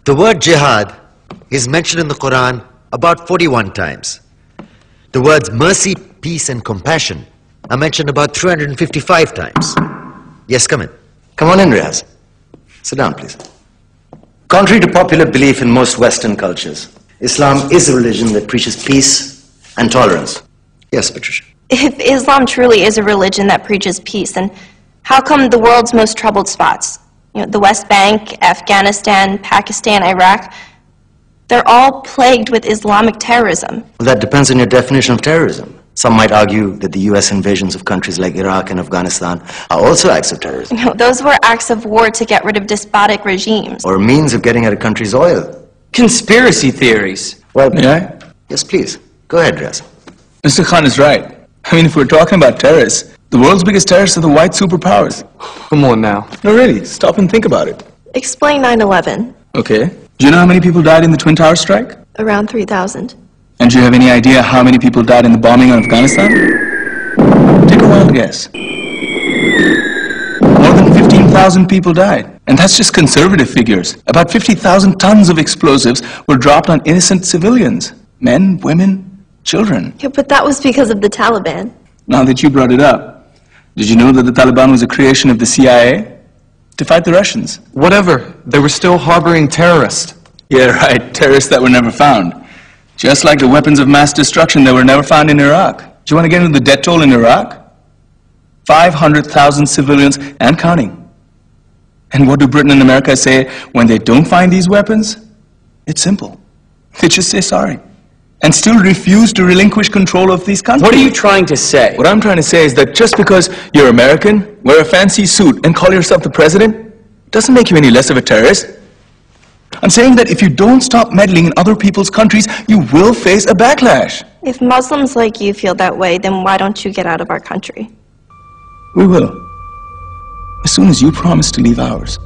The word jihad is mentioned in the Quran about 41 times. The words mercy, peace and compassion are mentioned about 355 times. Yes, come in. Come on in, Riaz. Sit down, please. Contrary to popular belief in most Western cultures, Islam is a religion that preaches peace and tolerance. Yes, Patricia. If Islam truly is a religion that preaches peace, then how come the world's most troubled spots, the West Bank, Afghanistan, Pakistan, Iraq, they're all plagued with Islamic terrorism? Well, that depends on your definition of terrorism. Some might argue that the U.S. invasions of countries like Iraq and Afghanistan are also acts of terrorism. No, those were acts of war to get rid of despotic regimes. Or means of getting at a country's oil. Conspiracy theories. Well, may I? Yes, please. Go ahead, Riaz. Mr. Khan is right. I mean, if we're talking about terrorists, the world's biggest terrorists are the white superpowers. Come on now. No, really, stop and think about it. Explain 9/11. Okay. Do you know how many people died in the Twin Towers strike? Around 3,000. And do you have any idea how many people died in the bombing of Afghanistan? Take a wild guess. More than 15,000 people died. And that's just conservative figures. About 50,000 tons of explosives were dropped on innocent civilians. Men, women, children. Yeah, but that was because of the Taliban. Now that you brought it up, did you know that the Taliban was a creation of the CIA? To fight the Russians. Whatever. They were still harboring terrorists. Yeah, right. Terrorists that were never found. Just like the weapons of mass destruction that were never found in Iraq. Do you want to get into the death toll in Iraq? 500,000 civilians and counting. And what do Britain and America say when they don't find these weapons? It's simple. They just say sorry. And still refuse to relinquish control of these countries. What are you trying to say? What I'm trying to say is that just because you're American, wear a fancy suit, and call yourself the president, doesn't make you any less of a terrorist. I'm saying that if you don't stop meddling in other people's countries, you will face a backlash. If Muslims like you feel that way, then why don't you get out of our country? We will. As soon as you promise to leave ours.